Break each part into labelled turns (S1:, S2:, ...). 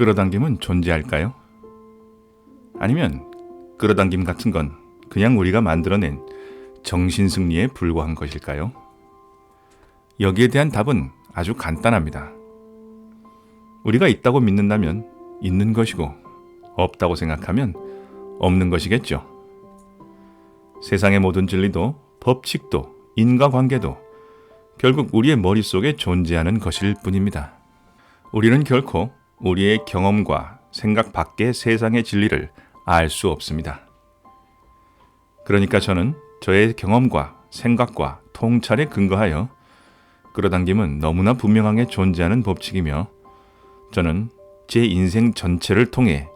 S1: 끌어당김은 존재할까요? 아니면 끌어당김 같은 건 그냥 우리가 만들어낸 정신승리에 불과한 것일까요? 여기에 대한 답은 아주 간단합니다. 우리가 있다고 믿는다면 있는 것이고 없다고 생각하면 없는 것이겠죠. 세상의 모든 진리도 법칙도 인과관계도 결국 우리의 머릿속에 존재하는 것일 뿐입니다. 우리는 결코 우리의 경험과 생각 밖의 세상의 진리를 알 수 없습니다. 그러니까 저는 저의 경험과 생각과 통찰에 근거하여 끌어당김은 너무나 분명하게 존재하는 법칙이며 저는 제 인생 전체를 통해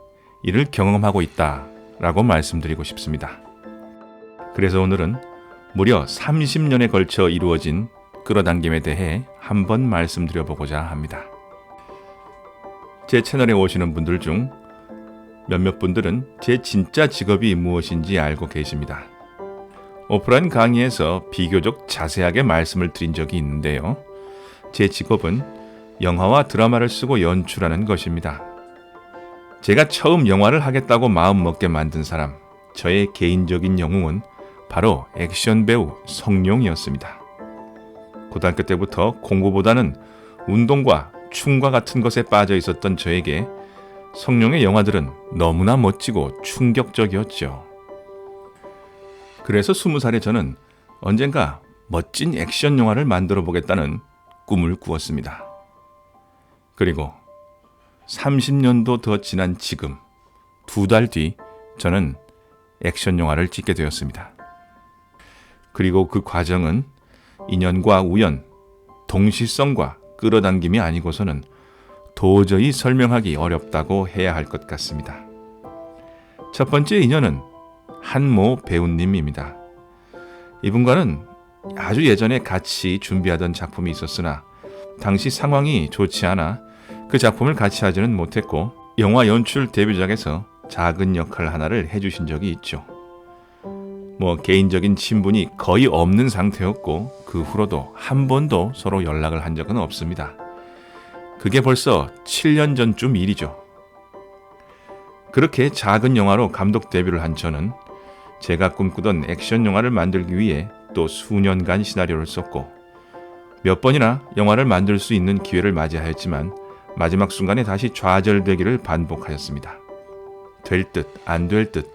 S1: 이를 경험하고 있다라고 말씀드리고 싶습니다. 그래서 오늘은 무려 30년에 걸쳐 이루어진 끌어당김에 대해 한번 말씀드려보고자 합니다. 제 채널에 오시는 분들 중 몇몇 분들은 제 진짜 직업이 무엇인지 알고 계십니다. 오프라인 강의에서 비교적 자세하게 말씀을 드린 적이 있는데요. 제 직업은 영화와 드라마를 쓰고 연출하는 것입니다. 제가 처음 영화를 하겠다고 마음먹게 만든 사람, 저의 개인적인 영웅은 바로 액션 배우 성룡이었습니다. 고등학교 때부터 공부보다는 운동과 춤과 같은 것에 빠져 있었던 저에게 성룡의 영화들은 너무나 멋지고 충격적이었죠. 그래서 20살의 저는 언젠가 멋진 액션 영화를 만들어 보겠다는 꿈을 꾸었습니다. 그리고 30년도 더 지난 지금 2달 뒤 저는 액션 영화를 찍게 되었습니다. 그리고 그 과정은 인연과 우연, 동시성과 끌어당김이 아니고서는 도저히 설명하기 어렵다고 해야 할 것 같습니다. 첫 번째 인연은 한모 배우님입니다. 이분과는 아주 예전에 같이 준비하던 작품이 있었으나 당시 상황이 좋지 않아 그 작품을 같이 하지는 못했고 영화 연출 데뷔작에서 작은 역할 하나를 해주신 적이 있죠. 개인적인 친분이 거의 없는 상태였고 그 후로도 한 번도 서로 연락을 한 적은 없습니다. 그게 벌써 7년 전쯤 일이죠. 그렇게 작은 영화로 감독 데뷔를 한 저는 제가 꿈꾸던 액션 영화를 만들기 위해 또 수년간 시나리오를 썼고 몇 번이나 영화를 만들 수 있는 기회를 맞이하였지만 마지막 순간에 다시 좌절되기를 반복하였습니다. 될 듯 안 될 듯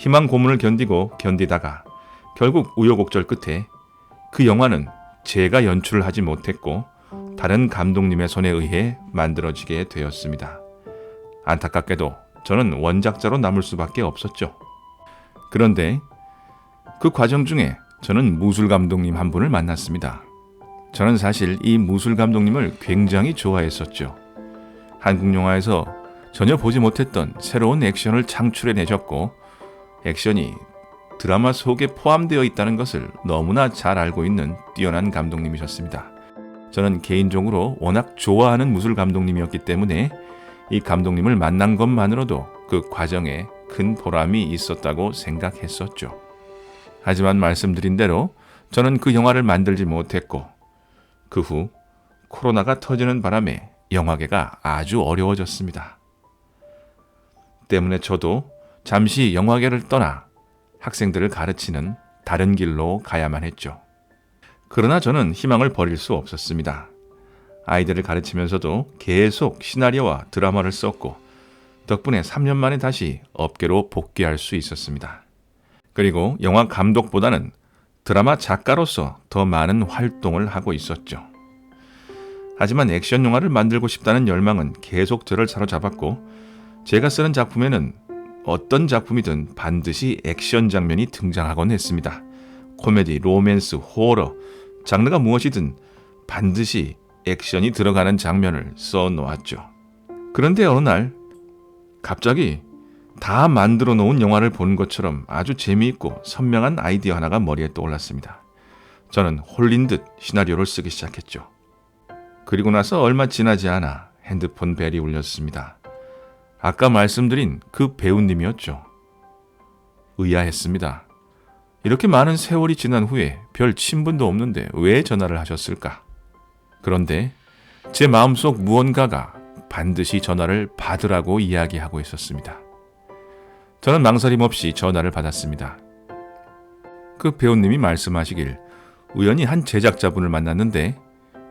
S1: 희망 고문을 견디다가 결국 우여곡절 끝에 그 영화는 제가 연출을 하지 못했고 다른 감독님의 손에 의해 만들어지게 되었습니다. 안타깝게도 저는 원작자로 남을 수밖에 없었죠. 그런데 그 과정 중에 저는 무술 감독님 한 분을 만났습니다. 저는 사실 이 무술 감독님을 굉장히 좋아했었죠. 한국 영화에서 전혀 보지 못했던 새로운 액션을 창출해내셨고 액션이 드라마 속에 포함되어 있다는 것을 너무나 잘 알고 있는 뛰어난 감독님이셨습니다. 저는 개인적으로 워낙 좋아하는 무술 감독님이었기 때문에 이 감독님을 만난 것만으로도 그 과정에 큰 보람이 있었다고 생각했었죠. 하지만 말씀드린 대로 저는 그 영화를 만들지 못했고 그 후 코로나가 터지는 바람에 영화계가 아주 어려워졌습니다. 때문에 저도 잠시 영화계를 떠나 학생들을 가르치는 다른 길로 가야만 했죠. 그러나 저는 희망을 버릴 수 없었습니다. 아이들을 가르치면서도 계속 시나리오와 드라마를 썼고 덕분에 3년 만에 다시 업계로 복귀할 수 있었습니다. 그리고 영화 감독보다는 드라마 작가로서 더 많은 활동을 하고 있었죠. 하지만 액션 영화를 만들고 싶다는 열망은 계속 저를 사로잡았고 제가 쓰는 작품에는 어떤 작품이든 반드시 액션 장면이 등장하곤 했습니다. 코미디, 로맨스, 호러, 장르가 무엇이든 반드시 액션이 들어가는 장면을 써놓았죠. 그런데 어느 날 갑자기 다 만들어 놓은 영화를 보는 것처럼 아주 재미있고 선명한 아이디어 하나가 머리에 떠올랐습니다. 저는 홀린 듯 시나리오를 쓰기 시작했죠. 그리고 나서 얼마 지나지 않아 핸드폰 벨이 울렸습니다. 아까 말씀드린 그 배우님이었죠. 의아했습니다. 이렇게 많은 세월이 지난 후에 별 친분도 없는데 왜 전화를 하셨을까? 그런데 제 마음속 무언가가 반드시 전화를 받으라고 이야기하고 있었습니다. 저는 망설임 없이 전화를 받았습니다. 그 배우님이 말씀하시길 우연히 한 제작자분을 만났는데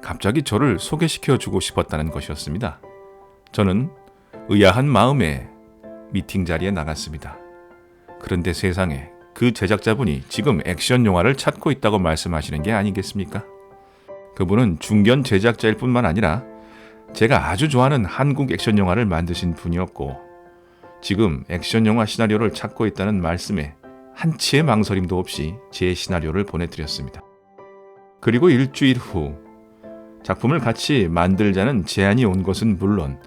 S1: 갑자기 저를 소개시켜주고 싶었다는 것이었습니다. 저는 의아한 마음에 미팅 자리에 나갔습니다. 그런데 세상에 그 제작자분이 지금 액션 영화를 찾고 있다고 말씀하시는 게 아니겠습니까? 그분은 중견 제작자일 뿐만 아니라 제가 아주 좋아하는 한국 액션 영화를 만드신 분이었고 지금 액션 영화 시나리오를 찾고 있다는 말씀에 한치의 망설임도 없이 제 시나리오를 보내드렸습니다. 그리고 일주일 후 작품을 같이 만들자는 제안이 온 것은 물론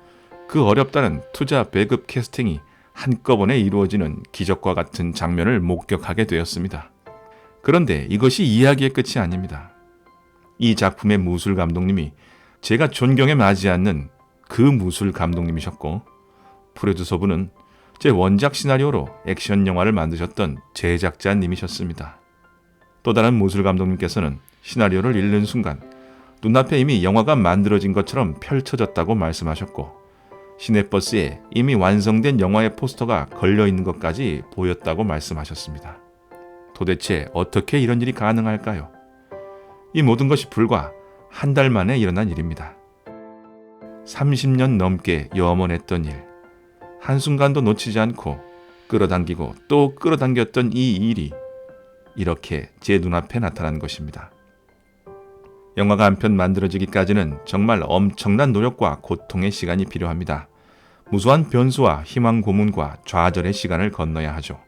S1: 그 어렵다는 투자 배급 캐스팅이 한꺼번에 이루어지는 기적과 같은 장면을 목격하게 되었습니다. 그런데 이것이 이야기의 끝이 아닙니다. 이 작품의 무술 감독님이 제가 존경에 맞지 않는 그 무술 감독님이셨고 프로듀서분은 제 원작 시나리오로 액션 영화를 만드셨던 제작자님이셨습니다. 또 다른 무술 감독님께서는 시나리오를 읽는 순간 눈앞에 이미 영화가 만들어진 것처럼 펼쳐졌다고 말씀하셨고 시내버스에 이미 완성된 영화의 포스터가 걸려있는 것까지 보였다고 말씀하셨습니다. 도대체 어떻게 이런 일이 가능할까요? 이 모든 것이 불과 한 달 만에 일어난 일입니다. 30년 넘게 염원했던 일, 한순간도 놓치지 않고 끌어당기고 또 끌어당겼던 이 일이 이렇게 제 눈앞에 나타난 것입니다. 영화가 한 편 만들어지기까지는 정말 엄청난 노력과 고통의 시간이 필요합니다. 무수한 변수와 희망 고문과 좌절의 시간을 건너야 하죠.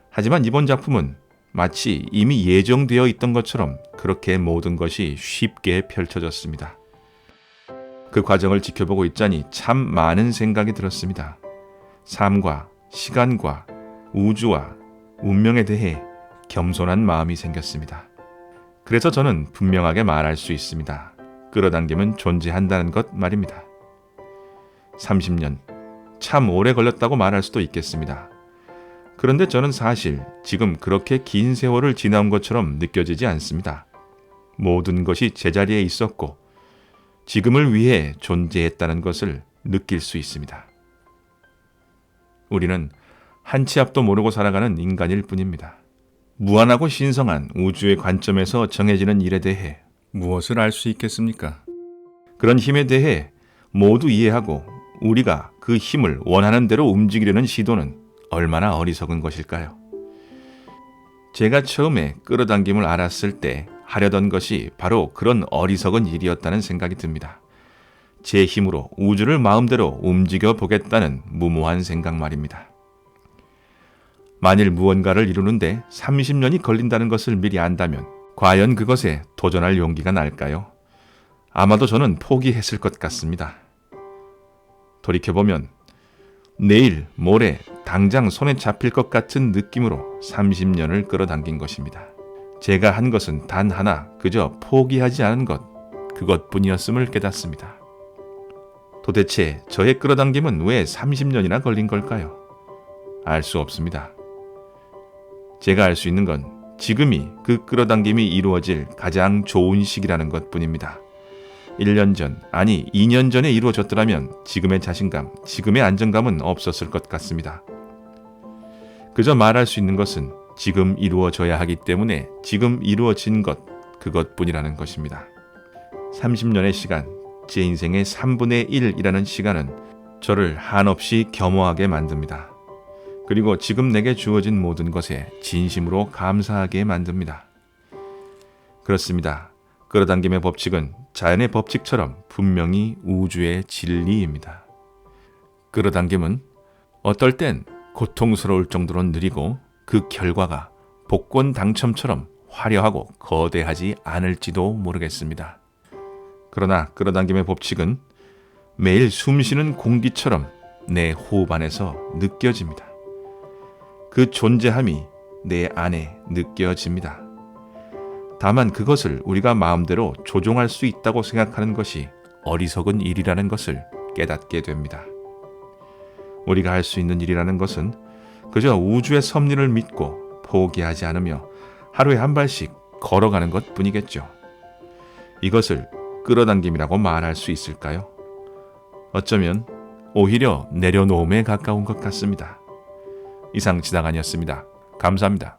S1: 하지만 이번 작품은 마치 이미 예정되어 있던 것처럼 그렇게 모든 것이 쉽게 펼쳐졌습니다. 그 과정을 지켜보고 있자니 참 많은 생각이 들었습니다. 삶과 시간과 우주와 운명에 대해 겸손한 마음이 생겼습니다. 그래서 저는 분명하게 말할 수 있습니다. 끌어당김은 존재한다는 것 말입니다. 30년, 참 오래 걸렸다고 말할 수도 있겠습니다. 그런데 저는 사실 지금 그렇게 긴 세월을 지나온 것처럼 느껴지지 않습니다. 모든 것이 제자리에 있었고 지금을 위해 존재했다는 것을 느낄 수 있습니다. 우리는 한 치 앞도 모르고 살아가는 인간일 뿐입니다. 무한하고 신성한 우주의 관점에서 정해지는 일에 대해 무엇을 알 수 있겠습니까? 그런 힘에 대해 모두 이해하고 우리가 그 힘을 원하는 대로 움직이려는 시도는 얼마나 어리석은 것일까요? 제가 처음에 끌어당김을 알았을 때 하려던 것이 바로 그런 어리석은 일이었다는 생각이 듭니다. 제 힘으로 우주를 마음대로 움직여 보겠다는 무모한 생각 말입니다. 만일 무언가를 이루는데 30년이 걸린다는 것을 미리 안다면 과연 그것에 도전할 용기가 날까요? 아마도 저는 포기했을 것 같습니다. 돌이켜보면 내일, 모레, 당장 손에 잡힐 것 같은 느낌으로 30년을 끌어당긴 것입니다. 제가 한 것은 단 하나, 그저 포기하지 않은 것, 그것뿐이었음을 깨닫습니다. 도대체 저의 끌어당김은 왜 30년이나 걸린 걸까요? 알 수 없습니다. 제가 알 수 있는 건 지금이 그 끌어당김이 이루어질 가장 좋은 시기라는 것뿐입니다. 1년 전, 아니 2년 전에 이루어졌더라면 지금의 자신감, 지금의 안정감은 없었을 것 같습니다. 그저 말할 수 있는 것은 지금 이루어져야 하기 때문에 지금 이루어진 것, 그것뿐이라는 것입니다. 30년의 시간, 제 인생의 3분의 1이라는 시간은 저를 한없이 겸허하게 만듭니다. 그리고 지금 내게 주어진 모든 것에 진심으로 감사하게 만듭니다. 그렇습니다. 끌어당김의 법칙은 자연의 법칙처럼 분명히 우주의 진리입니다. 끌어당김은 어떨 땐 고통스러울 정도로 느리고 그 결과가 복권 당첨처럼 화려하고 거대하지 않을지도 모르겠습니다. 그러나 끌어당김의 법칙은 매일 숨쉬는 공기처럼 내 호흡 안에서 느껴집니다. 그 존재함이 내 안에 느껴집니다. 다만 그것을 우리가 마음대로 조종할 수 있다고 생각하는 것이 어리석은 일이라는 것을 깨닫게 됩니다. 우리가 할 수 있는 일이라는 것은 그저 우주의 섭리를 믿고 포기하지 않으며 하루에 한 발씩 걸어가는 것 뿐이겠죠. 이것을 끌어당김이라고 말할 수 있을까요? 어쩌면 오히려 내려놓음에 가까운 것 같습니다. 이상 지다간이었습니다. 감사합니다.